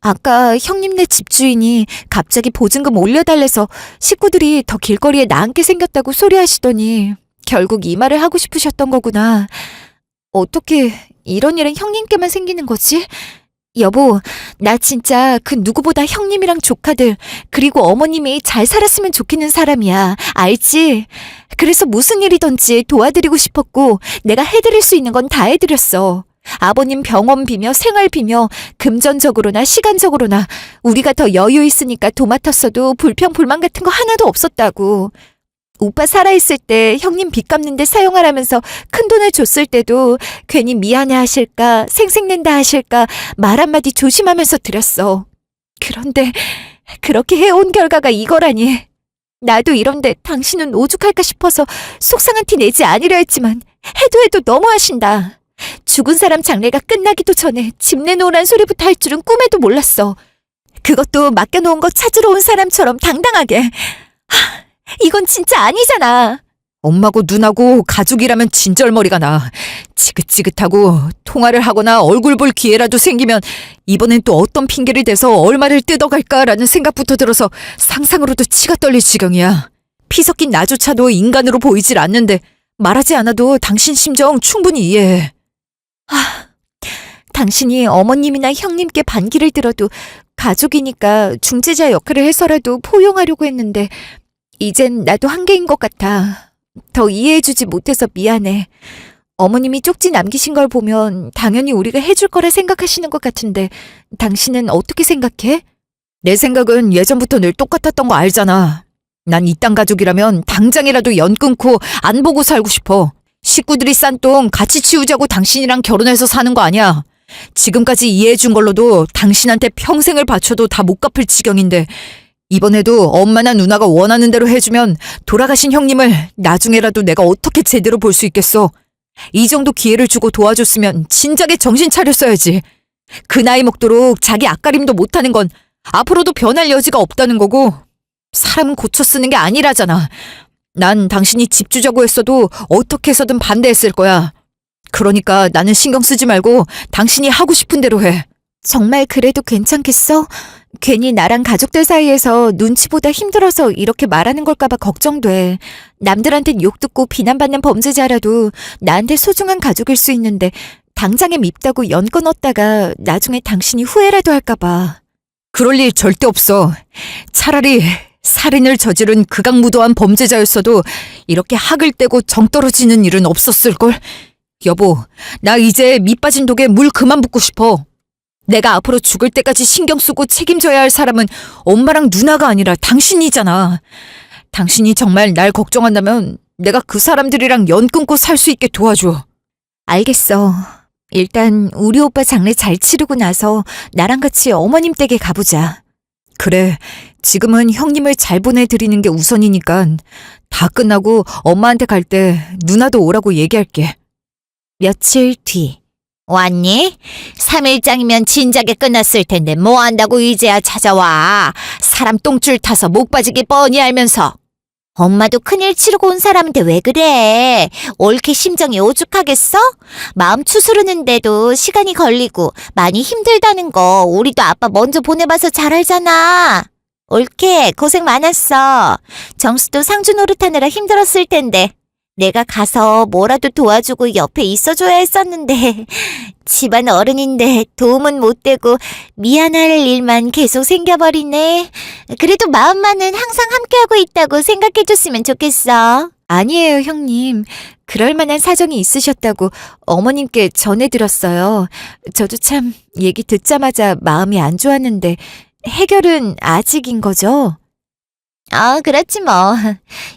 아까 형님네 집주인이 갑자기 보증금 올려달래서 식구들이 더 길거리에 나앉게 생겼다고 소리하시더니 결국 이 말을 하고 싶으셨던 거구나. 어떻게 이런 일은 형님께만 생기는 거지? 여보, 나 진짜 그 누구보다 형님이랑 조카들 그리고 어머님이 잘 살았으면 좋겠는 사람이야. 알지? 그래서 무슨 일이든지 도와드리고 싶었고 내가 해드릴 수 있는 건 다 해드렸어. 아버님 병원 비며 생활 비며 금전적으로나 시간적으로나 우리가 더 여유 있으니까 도맡았어도 불평 불만 같은 거 하나도 없었다고. 오빠 살아있을 때 형님 빚 갚는데 사용하라면서 큰돈을 줬을 때도 괜히 미안해 하실까 생색낸다 하실까 말 한마디 조심하면서 드렸어. 그런데 그렇게 해온 결과가 이거라니. 나도 이런데 당신은 오죽할까 싶어서 속상한 티 내지 않으려 했지만 해도 너무하신다. 죽은 사람 장례가 끝나기도 전에 집 내놓으란 소리부터 할 줄은 꿈에도 몰랐어. 그것도 맡겨놓은 거 찾으러 온 사람처럼 당당하게. 이건 진짜 아니잖아. 엄마고 누나고 가족이라면 진절머리가 나. 지긋지긋하고 통화를 하거나 얼굴 볼 기회라도 생기면 이번엔 또 어떤 핑계를 대서 얼마를 뜯어갈까라는 생각부터 들어서 상상으로도 치가 떨릴 지경이야. 피 섞인 나조차도 인간으로 보이질 않는데 말하지 않아도 당신 심정 충분히 이해해. 당신이 어머님이나 형님께 반기를 들어도 가족이니까 중재자 역할을 해서라도 포용하려고 했는데 이젠 나도 한계인 것 같아. 더 이해해주지 못해서 미안해. 어머님이 쪽지 남기신 걸 보면 당연히 우리가 해줄 거라 생각하시는 것 같은데 당신은 어떻게 생각해? 내 생각은 예전부터 늘 똑같았던 거 알잖아. 난 이 땅 가족이라면 당장이라도 연 끊고 안 보고 살고 싶어. 식구들이 싼 똥 같이 치우자고 당신이랑 결혼해서 사는 거 아니야. 지금까지 이해해준 걸로도 당신한테 평생을 바쳐도 다 못 갚을 지경인데 이번에도 엄마나 누나가 원하는 대로 해주면 돌아가신 형님을 나중에라도 내가 어떻게 제대로 볼 수 있겠어. 이 정도 기회를 주고 도와줬으면 진작에 정신 차렸어야지. 그 나이 먹도록 자기 앞가림도 못하는 건 앞으로도 변할 여지가 없다는 거고 사람은 고쳐 쓰는 게 아니라잖아. 난 당신이 집 주자고 했어도 어떻게 해서든 반대했을 거야. 그러니까 나는 신경 쓰지 말고 당신이 하고 싶은 대로 해. 정말 그래도 괜찮겠어? 괜히 나랑 가족들 사이에서 눈치보다 힘들어서 이렇게 말하는 걸까봐 걱정돼. 남들한텐 욕 듣고 비난받는 범죄자라도 나한테 소중한 가족일 수 있는데 당장에 밉다고 연 끊었다가 나중에 당신이 후회라도 할까봐. 그럴 일 절대 없어. 차라리 살인을 저지른 극악무도한 범죄자였어도 이렇게 학을 떼고 정 떨어지는 일은 없었을걸. 여보, 나 이제 밑 빠진 독에 물 그만 붓고 싶어. 내가 앞으로 죽을 때까지 신경 쓰고 책임져야 할 사람은 엄마랑 누나가 아니라 당신이잖아. 당신이 정말 날 걱정한다면 내가 그 사람들이랑 연 끊고 살 수 있게 도와줘. 알겠어. 일단 우리 오빠 장례 잘 치르고 나서 나랑 같이 어머님 댁에 가보자. 그래, 지금은 형님을 잘 보내드리는 게 우선이니까 다 끝나고 엄마한테 갈 때 누나도 오라고 얘기할게. 며칠 뒤. 왔니? 3일장이면 진작에 끝났을 텐데 뭐 한다고 이제야 찾아와. 사람 똥줄 타서 목 빠지게 뻔히 알면서. 엄마도 큰일 치르고 온 사람인데 왜 그래? 옳게 심정이 오죽하겠어? 마음 추스르는데도 시간이 걸리고 많이 힘들다는 거 우리도 아빠 먼저 보내봐서 잘 알잖아. 올케, 고생 많았어. 정수도 상주 노릇하느라 힘들었을 텐데. 내가 가서 뭐라도 도와주고 옆에 있어줘야 했었는데. 집안 어른인데 도움은 못 되고 미안할 일만 계속 생겨버리네. 그래도 마음만은 항상 함께하고 있다고 생각해줬으면 좋겠어. 아니에요, 형님. 그럴 만한 사정이 있으셨다고 어머님께 전해드렸어요. 저도 참 얘기 듣자마자 마음이 안 좋았는데 해결은 아직인 거죠? 그렇지 뭐.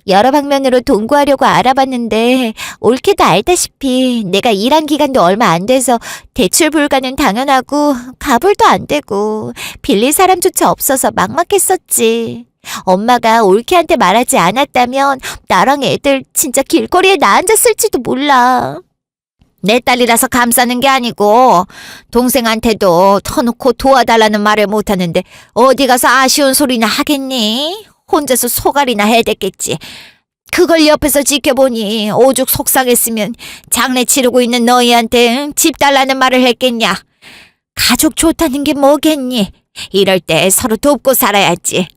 여러 방면으로 동거하려고 알아봤는데 올케도 알다시피 내가 일한 기간도 얼마 안 돼서 대출 불가는 당연하고 가불도 안 되고 빌릴 사람조차 없어서 막막했었지. 엄마가 올케한테 말하지 않았다면 나랑 애들 진짜 길거리에 나앉았을지도 몰라. 내 딸이라서 감싸는 게 아니고 동생한테도 터놓고 도와달라는 말을 못하는데 어디 가서 아쉬운 소리나 하겠니? 혼자서 소갈이나 해댔겠지. 그걸 옆에서 지켜보니 오죽 속상했으면 장례 치르고 있는 너희한테 집 달라는 말을 했겠냐. 가족 좋다는 게 뭐겠니? 이럴 때 서로 돕고 살아야지.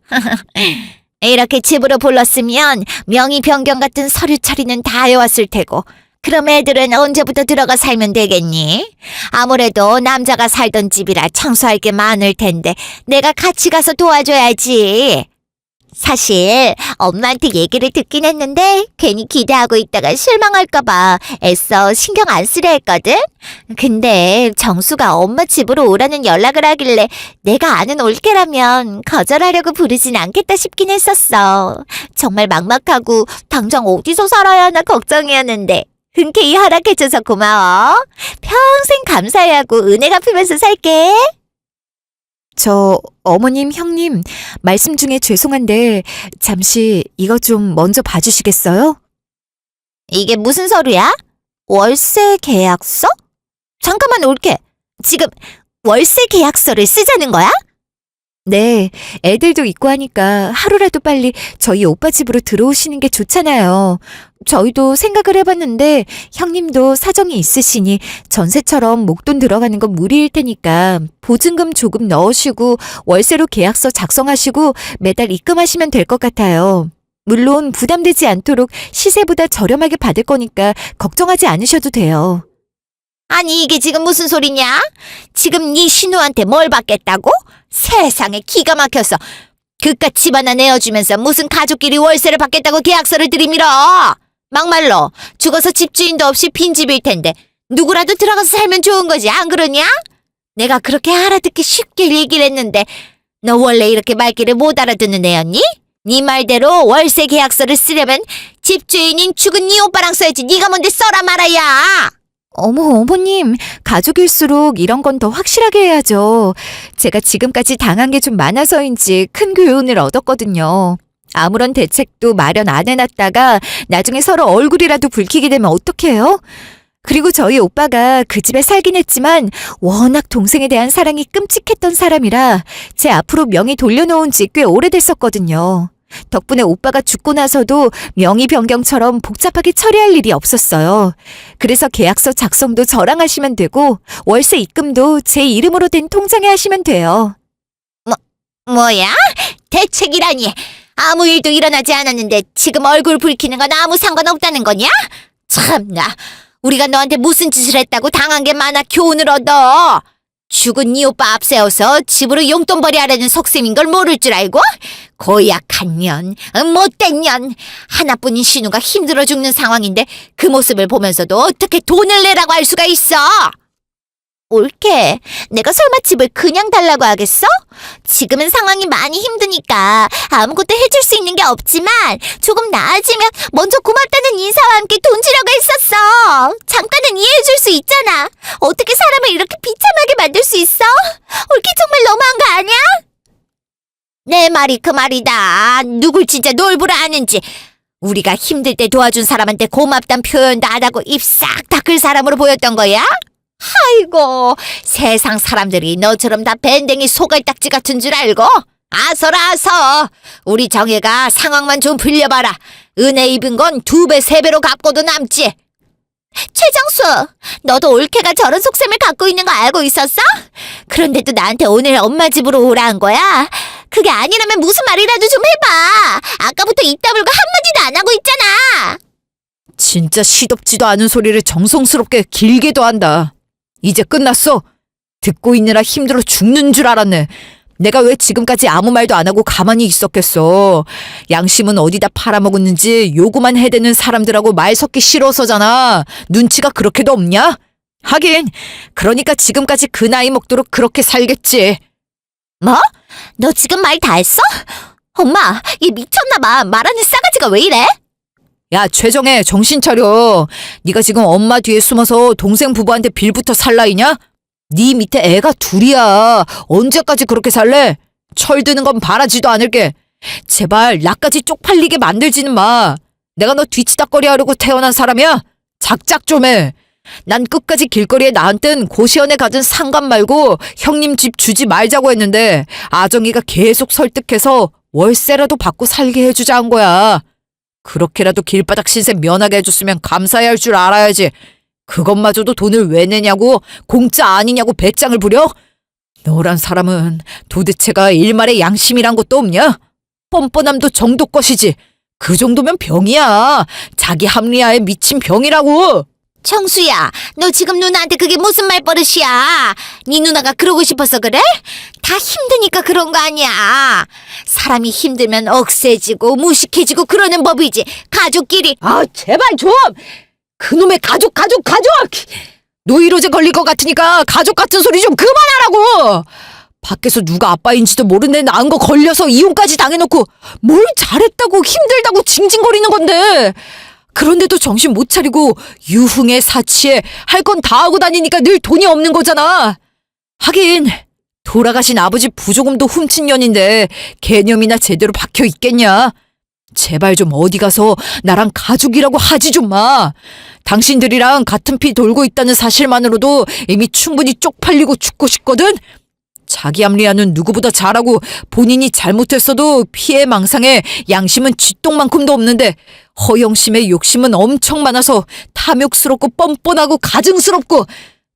이렇게 집으로 불렀으면 명의 변경 같은 서류 처리는 다 해왔을 테고 그럼 애들은 언제부터 들어가 살면 되겠니? 아무래도 남자가 살던 집이라 청소할 게 많을 텐데 내가 같이 가서 도와줘야지. 사실 엄마한테 얘기를 듣긴 했는데 괜히 기대하고 있다가 실망할까봐 애써 신경 안 쓰려 했거든? 근데 정수가 엄마 집으로 오라는 연락을 하길래 내가 아는 올케라면 거절하려고 부르진 않겠다 싶긴 했었어. 정말 막막하고 당장 어디서 살아야 하나 걱정이었는데 흔쾌히 허락해줘서 고마워. 평생 감사해하고 은혜 갚으면서 살게. 저 어머님, 형님, 말씀 중에 죄송한데 잠시 이거 좀 먼저 봐주시겠어요? 이게 무슨 서류야? 월세 계약서? 잠깐만 올케. 지금 월세 계약서를 쓰자는 거야? 네, 애들도 있고 하니까 하루라도 빨리 저희 오빠 집으로 들어오시는 게 좋잖아요. 저희도 생각을 해봤는데 형님도 사정이 있으시니 전세처럼 목돈 들어가는 건 무리일 테니까 보증금 조금 넣으시고 월세로 계약서 작성하시고 매달 입금하시면 될 것 같아요. 물론 부담되지 않도록 시세보다 저렴하게 받을 거니까 걱정하지 않으셔도 돼요. 아니 이게 지금 무슨 소리냐? 지금 네 신우한테 뭘 받겠다고? 세상에 기가 막혀서 그깟 집 하나 내어주면서 무슨 가족끼리 월세를 받겠다고 계약서를 들이밀어. 막말로 죽어서 집주인도 없이 빈집일 텐데 누구라도 들어가서 살면 좋은 거지 안 그러냐? 내가 그렇게 알아듣기 쉽게 얘기를 했는데 너 원래 이렇게 말귀를 못 알아듣는 애였니? 네 말대로 월세 계약서를 쓰려면 집주인인 죽은 네 오빠랑 써야지 네가 뭔데 써라 말아야. 어머님, 가족일수록 이런 건 더 확실하게 해야죠. 제가 지금까지 당한 게 좀 많아서인지 큰 교훈을 얻었거든요. 아무런 대책도 마련 안 해놨다가 나중에 서로 얼굴이라도 붉히게 되면 어떡해요? 그리고 저희 오빠가 그 집에 살긴 했지만 워낙 동생에 대한 사랑이 끔찍했던 사람이라 제 앞으로 명의 돌려놓은 지 꽤 오래됐었거든요. 덕분에 오빠가 죽고 나서도 명의 변경처럼 복잡하게 처리할 일이 없었어요. 그래서 계약서 작성도 저랑 하시면 되고 월세 입금도 제 이름으로 된 통장에 하시면 돼요. 뭐야? 대책이라니. 아무 일도 일어나지 않았는데 지금 얼굴 붉히는 건 아무 상관없다는 거냐? 참나. 우리가 너한테 무슨 짓을 했다고 당한 게 많아 교훈을 얻어. 죽은 네 오빠 앞세워서 집으로 용돈벌이 하려는 속셈인 걸 모를 줄 알고? 고약한 년, 못된 년. 하나뿐인 신우가 힘들어 죽는 상황인데 그 모습을 보면서도 어떻게 돈을 내라고 할 수가 있어? 올케, 내가 설마 집을 그냥 달라고 하겠어? 지금은 상황이 많이 힘드니까 아무것도 해줄 수 있는 게 없지만 조금 나아지면 먼저 고맙다는 인사와 함께 돈 주려고 했었어. 잠깐은 이해해줄 수 있잖아. 어떻게 사람을 이렇게 비참하게 만들 수 있어? 올케 정말 너무한 거 아니야? 내 말이 그 말이다. 누굴 진짜 놀부라 아는지. 우리가 힘들 때 도와준 사람한테 고맙단 표현도 안 하고 입 싹 닦을 사람으로 보였던 거야? 아이고, 세상 사람들이 너처럼 다 밴댕이 소갈딱지 같은 줄 알고? 아서라 아서. 우리 정혜가 상황만 좀 불려봐라. 은혜 입은 건 2배, 3배로 갚고도 남지. 최정수, 너도 올케가 저런 속셈을 갖고 있는 거 알고 있었어? 그런데도 나한테 오늘 엄마 집으로 오라 한 거야? 그게 아니라면 무슨 말이라도 좀 해봐. 아까부터 입 다물고 한마디도 안 하고 있잖아. 진짜 시덥지도 않은 소리를 정성스럽게 길게도 한다. 이제 끝났어. 듣고 있느라 힘들어 죽는 줄 알았네. 내가 왜 지금까지 아무 말도 안 하고 가만히 있었겠어. 양심은 어디다 팔아먹었는지 요구만 해대는 사람들하고 말 섞기 싫어서잖아. 눈치가 그렇게도 없냐? 하긴 그러니까 지금까지 그 나이 먹도록 그렇게 살겠지. 뭐? 너 지금 말 다 했어? 엄마, 얘 미쳤나봐. 말하는 싸가지가 왜 이래? 야, 최정혜, 정신 차려. 네가 지금 엄마 뒤에 숨어서 동생 부부한테 빌부터 살 나이냐? 네 밑에 애가 둘이야. 언제까지 그렇게 살래? 철드는 건 바라지도 않을게. 제발 나까지 쪽팔리게 만들지는 마. 내가 너 뒤치다꺼리 하려고 태어난 사람이야? 작작 좀 해. 난 끝까지 길거리에 나한텐 고시원에 가진 상관 말고 형님 집 주지 말자고 했는데 아정이가 계속 설득해서 월세라도 받고 살게 해주자 한 거야. 그렇게라도 길바닥 신세 면하게 해줬으면 감사해야 할 줄 알아야지. 그것마저도 돈을 왜 내냐고 공짜 아니냐고 배짱을 부려? 너란 사람은 도대체가 일말의 양심이란 것도 없냐? 뻔뻔함도 정도 것이지. 그 정도면 병이야. 자기 합리화에 미친 병이라고. 청수야, 너 지금 누나한테 그게 무슨 말버릇이야? 네 누나가 그러고 싶어서 그래? 다 힘드니까 그런 거 아니야. 사람이 힘들면 억세지고 무식해지고 그러는 법이지. 가족끼리. 아, 제발 좀! 그놈의 가족! 노이로제 걸릴 것 같으니까 가족 같은 소리 좀 그만하라고! 밖에서 누가 아빠인지도 모르는 애 낳은 거 걸려서 이혼까지 당해놓고 뭘 잘했다고 힘들다고 징징거리는 건데! 그런데도 정신 못 차리고 유흥에 사치에 할 건 다 하고 다니니까 늘 돈이 없는 거잖아. 하긴 돌아가신 아버지 부조금도 훔친 년인데 개념이나 제대로 박혀 있겠냐. 제발 좀 어디 가서 나랑 가족이라고 하지 좀 마. 당신들이랑 같은 피 돌고 있다는 사실만으로도 이미 충분히 쪽팔리고 죽고 싶거든. 자기 합리화는 누구보다 잘하고 본인이 잘못했어도 피해 망상에 양심은 쥐똥만큼도 없는데 허영심에 욕심은 엄청 많아서 탐욕스럽고 뻔뻔하고 가증스럽고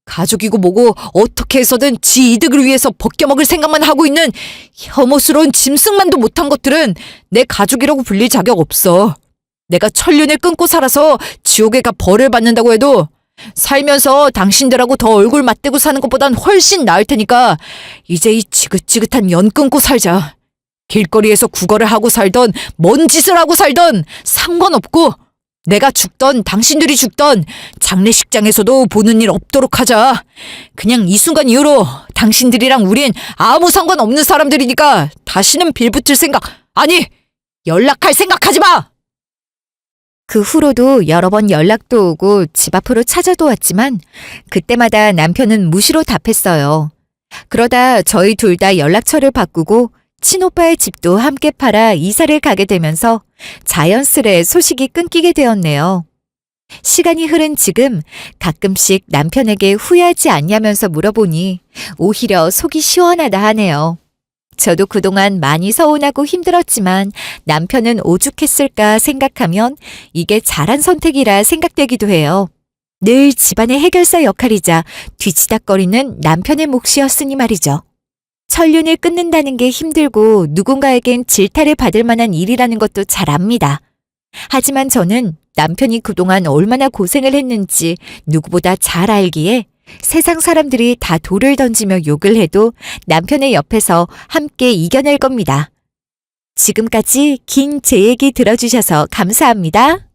가족이고 뭐고 어떻게 해서든 지 이득을 위해서 벗겨먹을 생각만 하고 있는 혐오스러운 짐승만도 못한 것들은 내 가족이라고 불릴 자격 없어. 내가 천륜을 끊고 살아서 지옥에 가 벌을 받는다고 해도 살면서 당신들하고 더 얼굴 맞대고 사는 것보단 훨씬 나을 테니까 이제 이 지긋지긋한 연 끊고 살자. 길거리에서 구걸을 하고 살던 뭔 짓을 하고 살던 상관없고 내가 죽던 당신들이 죽던 장례식장에서도 보는 일 없도록 하자. 그냥 이 순간 이후로 당신들이랑 우린 아무 상관없는 사람들이니까 다시는 빌붙을 생각, 아니 연락할 생각하지 마. 그 후로도 여러 번 연락도 오고 집 앞으로 찾아도 왔지만 그때마다 남편은 무시로 답했어요. 그러다 저희 둘 다 연락처를 바꾸고 친오빠의 집도 함께 팔아 이사를 가게 되면서 자연스레 소식이 끊기게 되었네요. 시간이 흐른 지금 가끔씩 남편에게 후회하지 않냐면서 물어보니 오히려 속이 시원하다 하네요. 저도 그동안 많이 서운하고 힘들었지만 남편은 오죽했을까 생각하면 이게 잘한 선택이라 생각되기도 해요. 늘 집안의 해결사 역할이자 뒤치다꺼리는 남편의 몫이었으니 말이죠. 천륜을 끊는다는 게 힘들고 누군가에겐 질타를 받을 만한 일이라는 것도 잘 압니다. 하지만 저는 남편이 그동안 얼마나 고생을 했는지 누구보다 잘 알기에 세상 사람들이 다 돌을 던지며 욕을 해도 남편의 옆에서 함께 이겨낼 겁니다. 지금까지 긴 제 얘기 들어주셔서 감사합니다.